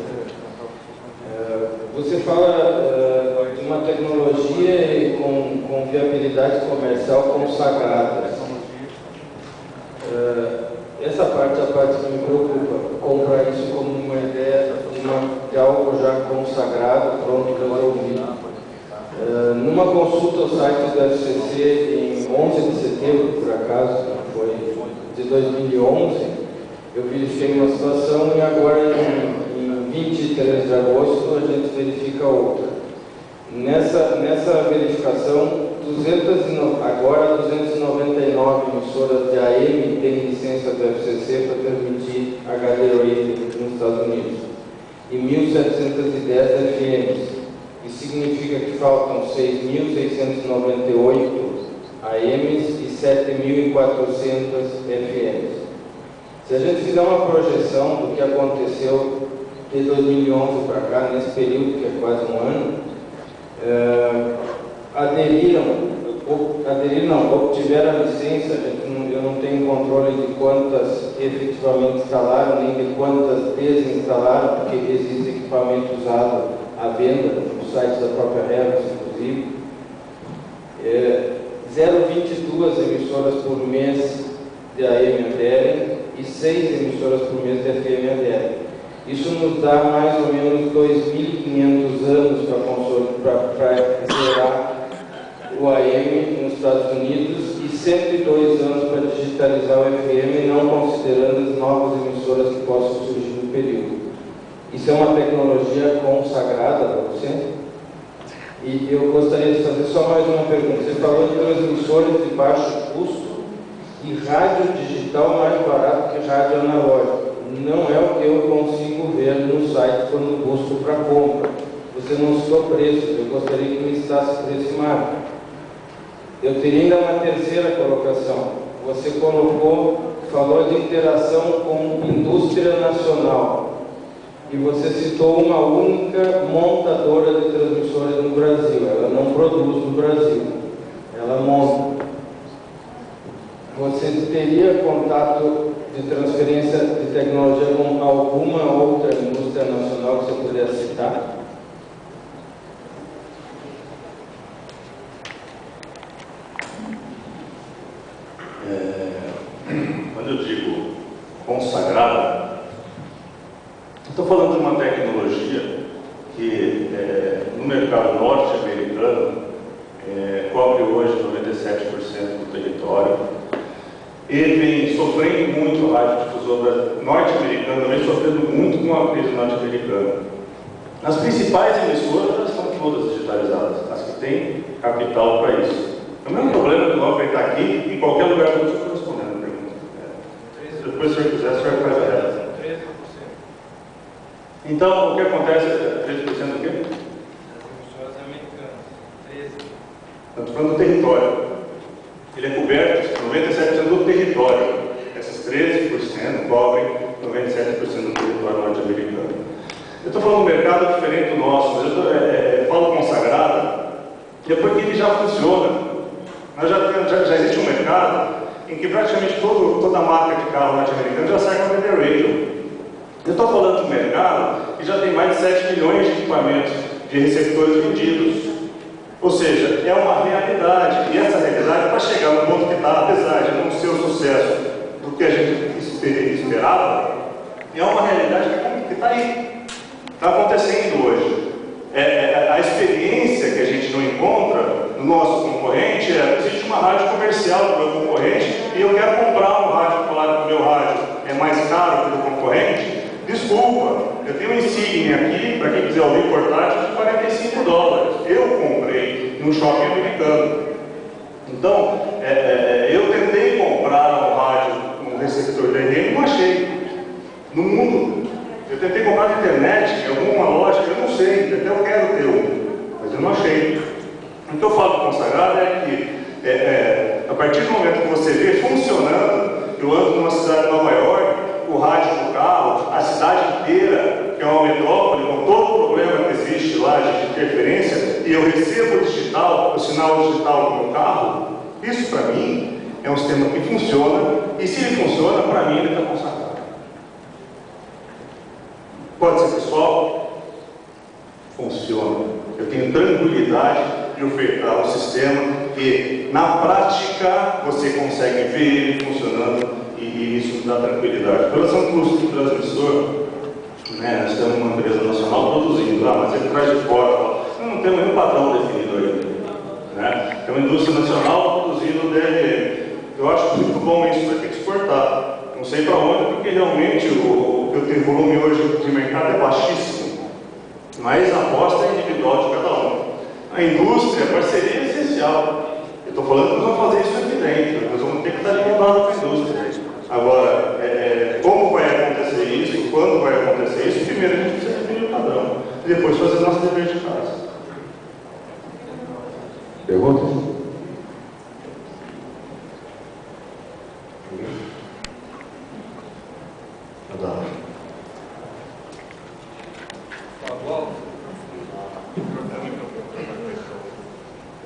Você fala de uma tecnologia com viabilidade comercial consagrada. Essa parte é a parte que me preocupa, comprar isso como uma ideia de algo já consagrado, pronto, resolvido. Numa consulta ao site do FCC, em 11 de setembro, por acaso, foi de 2011, eu verifiquei uma situação e agora em 23 de agosto a gente verifica outra. Nessa verificação, agora 299 emissoras de AM têm licença do FCC para transmitir HD Radio nos Estados Unidos e 1.710 FMs. Isso significa que faltam 6.698 AMs e 7.400 FMs. Se a gente fizer uma projeção do que aconteceu de 2011 para cá, nesse período, que é quase um ano, obtiveram a licença, eu não tenho controle de quantas efetivamente instalaram, nem de quantas desinstalaram, porque existe equipamento usado à venda no site da própria Regus, inclusive. 0,22 emissoras por mês de AM ADL e 6 emissoras por mês de FM ADL. Isso nos dá mais ou menos 2.500 anos para zerar o AM nos Estados Unidos e 102 anos para digitalizar o FM, não considerando as novas emissoras que possam surgir no período. Isso é uma tecnologia consagrada para você? E eu gostaria de fazer só mais uma pergunta. Você falou de transmissores de baixo custo e rádio digital mais barato que rádio analógico. Não é o que eu consigo ver no site quando busco para compra. Você não citou preços, eu gostaria que me listasse preço e marca. Eu teria ainda uma terceira colocação. Você falou de interação com indústria nacional. E você citou uma única montadora de transmissores no Brasil. Ela não produz no Brasil, ela monta. Você teria contato de transferência de tecnologia com alguma outra indústria nacional que você pudesse citar? Quando eu digo consagrada, estou falando de uma tecnologia que no mercado norte-americano cobre hoje 97% do território e vem sofrendo muito, a radiodifusora norte-americana vem sofrendo muito com a crise norte-americana. As principais emissoras estão todas digitalizadas, as que têm capital para isso. O mesmo problema que o Alfred está aqui, em qualquer lugar do mundo, eu estou respondendo a pergunta. Depois, se o senhor quiser, o senhor faz ela. 13%. Então, o que acontece? 13% do quê? Das emissoras americanas. 13%. Eu estou falando do território. Ele é coberto 97% do território. Esses 13% cobrem 97% do território norte-americano. Eu estou falando de um mercado diferente do nosso, mas eu falo consagrado, é porque ele já funciona. Já existe um mercado em que praticamente toda marca de carro norte-americano já sai com a Better Radio. Eu estou falando de um mercado que já tem mais de 7 milhões de equipamentos de receptores vendidos. Ou seja, é uma realidade. E essa realidade, para chegar no ponto que está, apesar de não ser o sucesso do que a gente esperava, é uma realidade que está aí. Está acontecendo hoje. A experiência que a gente não encontra no nosso concorrente existe uma rádio comercial do meu concorrente e eu quero comprar um rádio, falar que o meu rádio é mais caro que o do concorrente. Desculpa, eu tenho um Insignia aqui, para quem quiser ouvir portátil, de $45. Eu comprei num shopping americano. Então, eu tentei comprar um rádio, um receptor de RM e não achei. No mundo. Eu tentei comprar na internet, em alguma loja, eu não sei, até eu quero ter um, mas eu não achei. O que eu falo consagrado é que, a partir do momento que você vê funcionando, eu ando numa cidade de Nova York, o rádio no carro, a cidade inteira, que é uma metrópole, com todo o problema que existe lá de interferência, e eu recebo o sinal digital no meu carro, isso para mim é um sistema que funciona, e se ele funciona, para mim ele está consagrado. Pode ser pessoal? Funciona. Eu tenho tranquilidade de ofertar um sistema que, na prática, você consegue ver ele funcionando e isso dá tranquilidade. Em relação ao custo do transmissor, nós temos uma empresa nacional produzindo, mas ele traz de fora, não temos nenhum padrão definido ainda. Tem uma indústria nacional produzindo DRM. Eu acho muito bom isso, vai ter que exportar. Não sei para onde, porque realmente o que eu tenho volume hoje de mercado é baixíssimo. Mas a aposta é individual de cada um. A indústria, a parceria é essencial. Eu estou falando que nós vamos fazer isso aqui dentro. Nós vamos ter que estar ligados com a indústria. Agora, como vai acontecer isso, quando vai acontecer isso, primeiro a gente precisa definir o padrão. E depois fazer nosso dever de casa. Perguntas?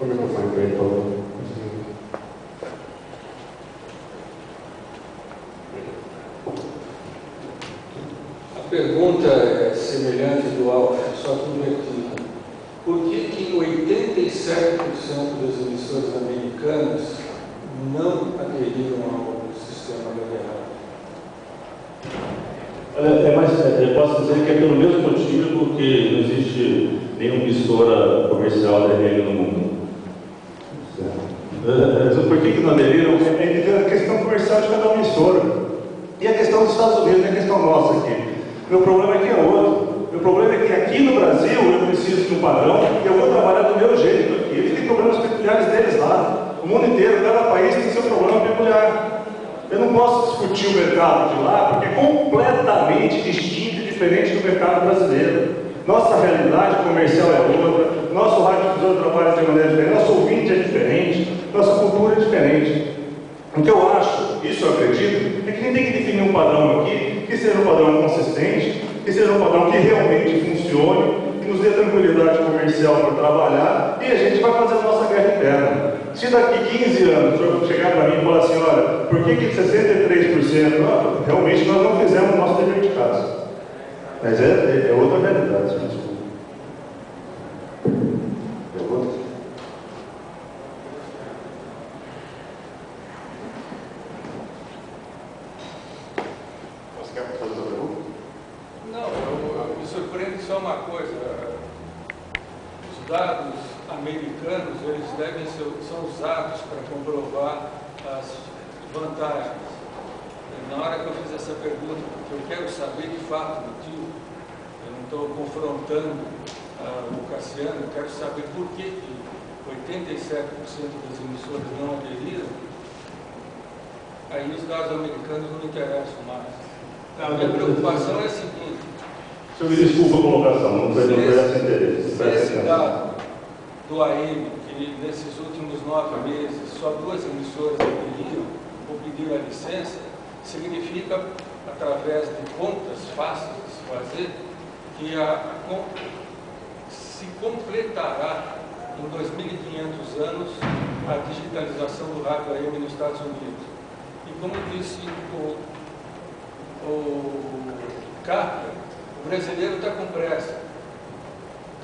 O microfone para ele, por favor. A pergunta é semelhante do Alfa, só que invertida. Por que 87% das emissoras americanas não aderiram ao sistema BR? Eu posso dizer que é pelo mesmo motivo que não existe nenhuma emissora comercial da RM no mundo. Por que não aderiram? É a questão comercial de cada emissora. E a questão dos Estados Unidos, não é a questão nossa aqui. Meu problema aqui é outro. O problema é que aqui no Brasil eu preciso de um padrão e eu vou trabalhar do meu jeito aqui. Eles têm problemas peculiares deles lá. O mundo inteiro, cada país tem seu problema peculiar. Eu não posso discutir o mercado de lá porque é completamente distinto e diferente do mercado brasileiro. Nossa realidade comercial é outra, nosso radiodifusor trabalha de maneira diferente, nosso ouvinte é diferente, nossa cultura é diferente. O que eu acho, isso eu acredito, é que a gente tem que definir um padrão aqui que seja um padrão consistente, que seja um padrão que realmente funcione, que nos dê tranquilidade comercial para trabalhar e a gente vai fazer a nossa guerra interna. Se daqui 15 anos o senhor chegar para mim e falar assim, olha, por que 63%? Não, realmente nós não fizemos o nosso dever de casa. Mas é outra realidade, desculpa. Pergunta? Você quer fazer outra pergunta? Não, me surpreende só uma coisa. Os dados americanos, eles são usados para comprovar as vantagens. Na hora que eu fiz essa pergunta, porque eu quero saber de fato o motivo, eu não estou confrontando o Cassiano, eu quero saber por que 87% das emissoras não aderiram, aí os dados americanos não me interessam mais. A minha preocupação é a seguinte: o senhor me desculpa a colocação, não interessa interesse. Esse dado do AM, que nesses últimos 9 meses só 2 emissoras aderiram ou pediram a licença, significa, através de contas fáceis de se fazer, que se completará em 2.500 anos a digitalização do rádio AM nos Estados Unidos. E como disse o Capra, o brasileiro está com pressa.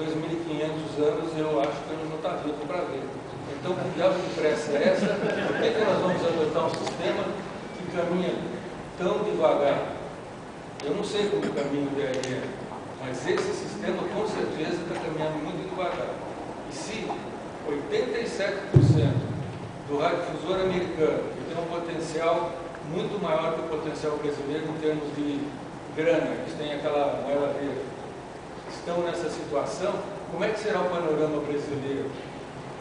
2.500 anos eu acho que ele não está vivo para ver. Então, que diabo de pressa é essa? Por que nós vamos adotar um sistema que caminha tão devagar? Eu não sei como caminha o DRE, mas esse sistema com certeza está caminhando muito devagar. E se 87% do radiodifusor americano, que tem um potencial muito maior que o potencial brasileiro em termos de grana, eles têm aquela moeda verde, estão nessa situação, como é que será o panorama brasileiro?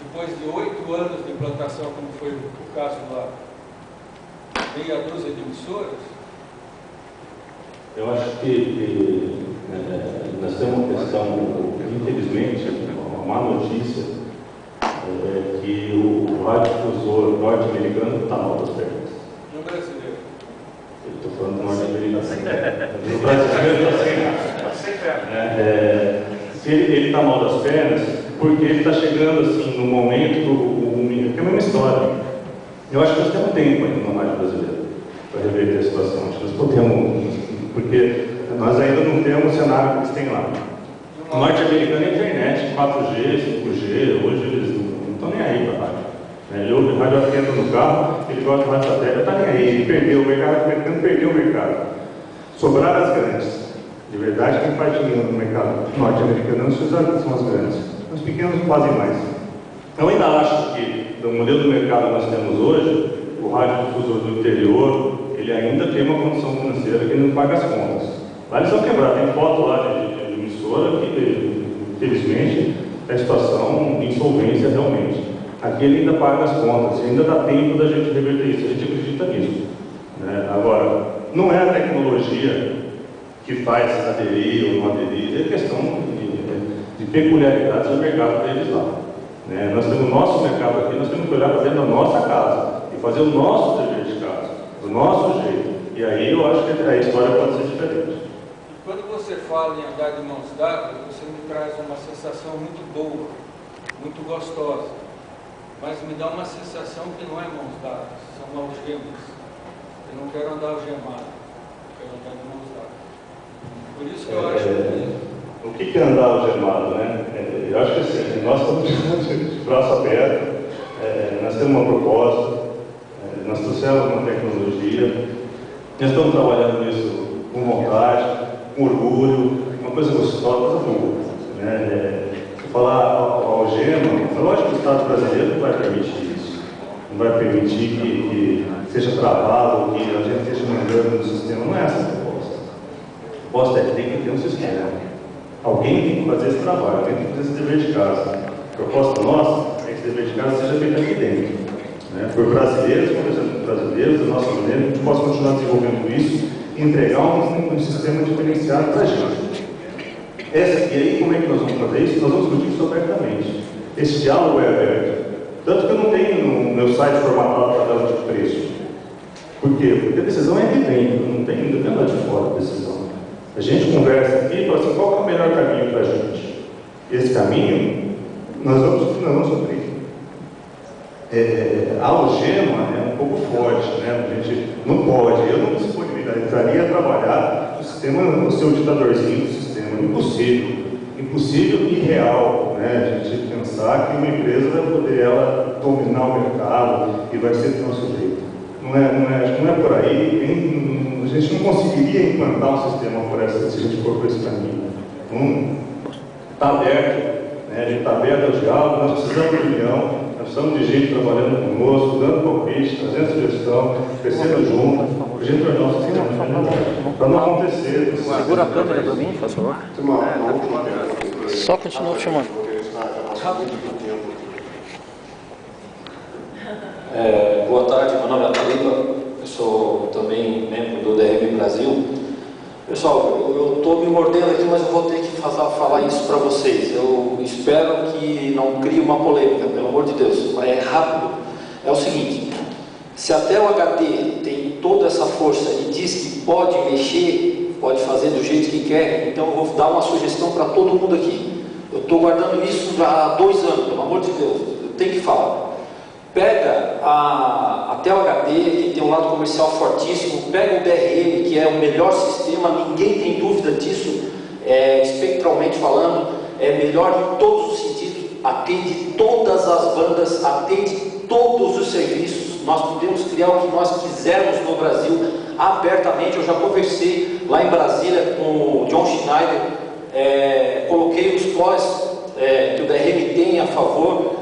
Depois de 8 anos de implantação, como foi o caso lá, meia dúzia de emissoras? Eu acho que nós temos uma questão, infelizmente, uma má notícia, é que o radiodifusor norte-americano está mal das pernas. No brasileiro? Eu estou falando do norte-americano. No brasileiro está sem perna. Se ele está mal das pernas, porque ele está chegando assim no momento que é uma história. Eu acho que nós temos tempo ainda no rádio brasileiro para reverter a situação. Acho que nós podemos, porque nós ainda não temos o cenário que eles têm lá. O norte-americano é internet, 4G, 5G, hoje eles não estão nem aí para rádio. Ele ouve rádio atento no carro, ele gosta de rádio satélite, está nem aí, ele perdeu o mercado, o americano perdeu o mercado. Sobraram as grandes. De verdade, quem faz dinheiro no mercado norte-americano são as grandes. Os pequenos não fazem mais. Eu ainda acho que, do modelo do mercado que nós temos hoje, o radiodifusor do interior, ele ainda tem uma condição financeira que não paga as contas. Lá eles vão quebrar, tem foto lá de emissora que, infelizmente, é a situação de insolvência realmente. Aqui ele ainda paga as contas, e ainda dá tempo da gente reverter isso, a gente acredita nisso. Agora, não é a tecnologia que faz aderir ou não aderir, é questão de peculiaridades do mercado deles lá. Nós temos o nosso mercado aqui, nós temos que olhar para dentro da nossa casa e fazer o nosso dever de casa, do nosso jeito. E aí eu acho que a história pode ser diferente. E quando você fala em andar de mãos dadas, você me traz uma sensação muito boa, muito gostosa. Mas me dá uma sensação que não é mãos dadas, são algemas. Eu não quero andar algemado, eu quero andar de mãos dadas. Por isso que eu acho que... O que é andar algemado, né? Eu acho que assim, nós estamos de braço aberto, nós temos uma proposta, nós trouxemos uma tecnologia, nós estamos trabalhando nisso com vontade, com orgulho, uma coisa gostosa, coisa boa. Se falar algema, é lógico que o Estado brasileiro não vai permitir isso, não vai permitir que seja travado, que a gente esteja mandando no sistema, não é essa a proposta. A proposta é que tem que ter um sistema. Alguém tem que fazer esse trabalho, alguém tem que fazer esse dever de casa. A proposta nossa é que esse dever de casa seja feito aqui dentro, né? Por brasileiros, conversando com brasileiros, da nossa maneira, que a gente possa continuar desenvolvendo isso e entregar um sistema diferenciado para a gente. E aí, como é que nós vamos fazer isso? Nós vamos discutir isso abertamente. Esse diálogo é aberto. Tanto que eu não tenho no meu site formatado para dar de preço. Por quê? Porque a decisão é aqui dentro, não tem nada de fora da decisão. A gente conversa aqui e fala assim, qual é o melhor caminho para a gente? Esse caminho, nós vamos sofrer. A algema é um pouco forte, né? A gente não pode, eu não disponibilizaria a trabalhar no seu ditadorzinho do sistema, impossível e real, né? A gente pensar que uma empresa vai poder ela dominar o mercado e vai ser tão sujeita. Não é por aí, a gente não conseguiria implantar um sistema por essa, se a gente for por esse caminho. Então, está aberto, né? A gente está aberto ao diálogo, nós precisamos de união, nós precisamos de gente trabalhando conosco, dando palpite, trazendo sugestão, crescendo junto, para a gente tornar o sistema para não acontecer. Segura a câmera para mim, por favor. Só continua filmando. Boa tarde, meu nome é Taliba, eu sou também membro do DRM Brasil. Pessoal, eu estou me mordendo aqui, mas eu vou ter que falar isso para vocês. Eu espero que não crie uma polêmica, pelo amor de Deus, é rápido. É o seguinte, se até o HD tem toda essa força e diz que pode mexer, pode fazer do jeito que quer, então eu vou dar uma sugestão para todo mundo aqui. Eu estou guardando isso há 2 anos, pelo amor de Deus, eu tenho que falar. Pega até o HD, que tem um lado comercial fortíssimo, pega o DRM, que é o melhor sistema, ninguém tem dúvida disso, espectralmente falando, é melhor em todos os sentidos, atende todas as bandas, atende todos os serviços, nós podemos criar o que nós quisermos no Brasil, abertamente. Eu já conversei lá em Brasília com o John Schneider, coloquei os prós que o DRM tem a favor.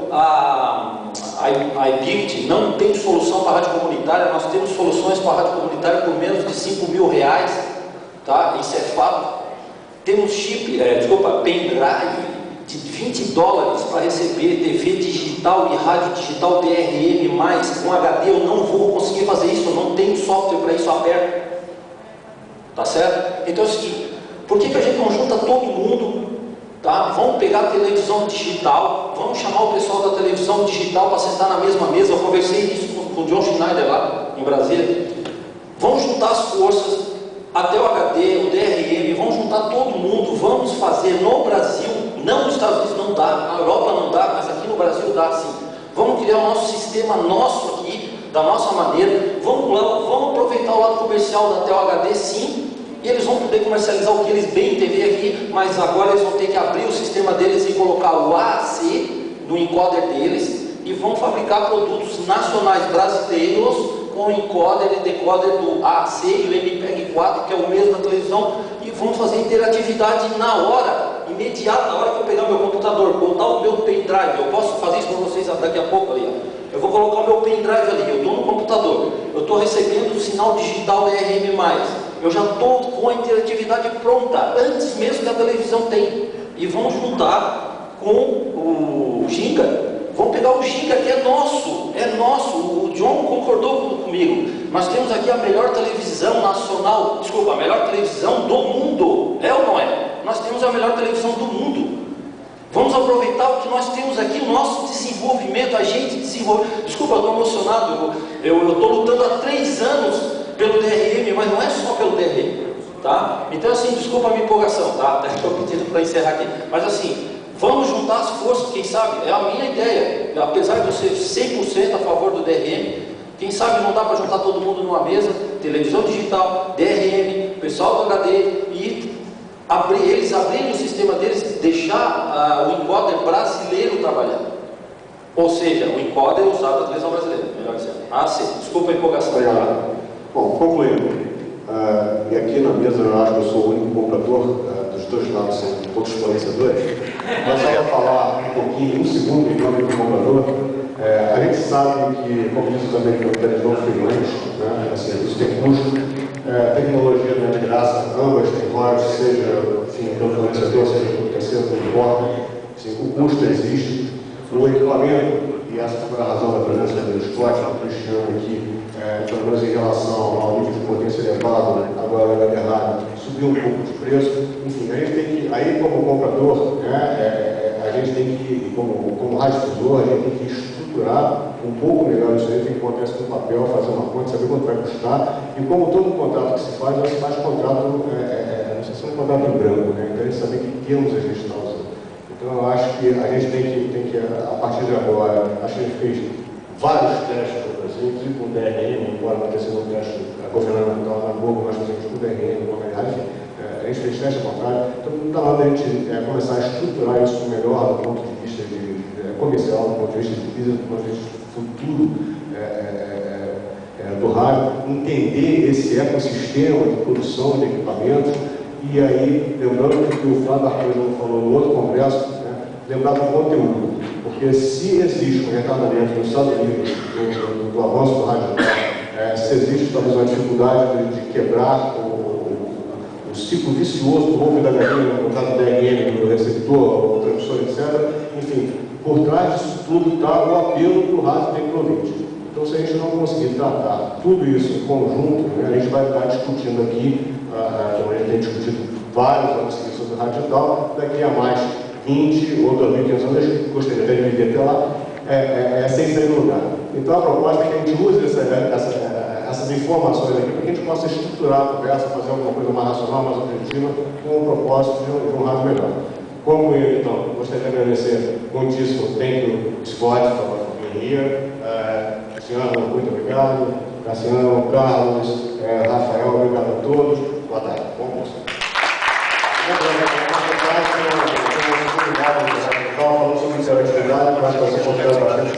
A IBIT não tem solução para a rádio comunitária, nós temos soluções para a rádio comunitária por menos de R$5.000, tá? Isso é fato. Temos pendrive de $20 para receber TV digital e rádio digital DRM+, com HD eu não vou conseguir fazer isso, eu não tenho software para isso aberto. Tá certo? Então é o seguinte, por que a gente não junta todo mundo? Tá? Vamos pegar a televisão digital, vamos chamar o pessoal da televisão digital para sentar na mesma mesa. Eu conversei isso com o John Schneider lá em Brasília. Vamos juntar as forças, até o HD, o DRM, vamos juntar todo mundo, vamos fazer no Brasil, não nos Estados Unidos não dá, na Europa não dá, mas aqui no Brasil dá sim. Vamos criar o nosso sistema nosso aqui, da nossa maneira, vamos aproveitar o lado comercial da Tel HD sim, e eles vão poder comercializar o que eles bem entender aqui, mas agora eles vão ter que abrir o sistema deles e colocar o AAC no encoder deles e vão fabricar produtos nacionais brasileiros com encoder e decoder do AAC e o MPEG-4, que é o mesmo da televisão, e vão fazer interatividade na hora, imediata, na hora que eu pegar meu computador, botar o meu pendrive. Eu posso fazer isso para vocês daqui a pouco ali, ó. Eu vou colocar o meu pendrive ali, eu estou no computador, eu estou recebendo o sinal digital DRM+, eu já estou com a interatividade pronta, antes mesmo que a televisão tenha. E vamos juntar com o Ginga. Vamos pegar o Ginga, que é nosso. O John concordou comigo. Nós temos aqui a melhor televisão nacional, a melhor televisão do mundo. É ou não é? Nós temos a melhor televisão do mundo. Vamos aproveitar o que nós temos aqui, o nosso desenvolvimento, a gente desenvolve. Desculpa, eu estou emocionado. Eu estou lutando há 3 anos pelo DRM, mas não é só pelo DRM, tá? Então assim, desculpa a minha empolgação, tá? Estou pedindo para encerrar aqui, mas assim, vamos juntar as forças, quem sabe, é a minha ideia, apesar de eu ser 100% a favor do DRM, quem sabe não dá para juntar todo mundo numa mesa, televisão digital, DRM, pessoal do HD, e eles abrirem o sistema deles, deixar o encoder brasileiro trabalhar. Ou seja, o encoder usado da televisão brasileira, melhor dizendo. Sim, desculpa a empolgação. Bom, concluindo, e aqui na mesa eu acho que eu sou o único comprador, dos dois lados são todos fornecedores, mas só para falar um pouquinho, um segundo em nome do comprador, a gente sabe que, como disse também que o televisão freelance, né, assim, isso tem custo, tecnologia não é de graça, ambas têm royalties, seja pelo fornecedor, seja exemplo, em relação ao nível de potência elevado, agora o HD rádio subiu um pouco de preço. Enfim, a gente tem que, aí como comprador, né, a gente tem que, como radiodifusor, a gente tem que estruturar um pouco melhor isso aí, tem que botar isso no papel, fazer uma conta, saber quanto vai custar. E como todo contrato que se faz contrato, não sei se é um contrato em branco, né? Então a gente saber que termos a gente está usando. Então eu acho que a gente tem que a partir de agora, acho que a gente fez vários testes no Brasil, inclusive com o DRM, embora não tenha sido um teste governamental na Globo, nós fizemos com o DRM, com a realidade, a gente fez teste ao contrário. Então não dá nada a gente começar a estruturar isso melhor do ponto de vista comercial, do ponto de vista de business, do ponto de vista futuro do rádio, entender esse ecossistema de produção de equipamentos. E aí, lembrando que o Flávio Arcanjo falou no outro congresso, né, lembrar do conteúdo. Porque se existe um retardamento nos Estados Unidos do avanço do rádio, se existe talvez uma dificuldade de quebrar o ciclo vicioso do ovo da galinha, no caso do DRM, do receptor, o transmissor, etc. Enfim, por trás disso tudo está o apelo que o rádio tem para o ouvinte. Então, se a gente não conseguir tratar tudo isso em conjunto, né, a gente vai estar discutindo aqui, como a gente tem discutido vários anos sobre o rádio digital, daqui a mais 20 ou 2015 anos, a gente gostaria de viver até lá, sem sair do lugar. Então, a proposta é que a gente use essas informações aqui para que a gente possa estruturar a conversa, fazer alguma coisa mais racional, mais objetiva, com o propósito de um rádio melhor. Como eu, então, gostaria de agradecer muitíssimo, thank you, Scott, for being here. Luciano, muito obrigado. Cassiano, Carlos, Rafael, obrigado a todos. Boa tarde. Bom curso. Falando sobre interatividade, eu acho que vai ser bastante.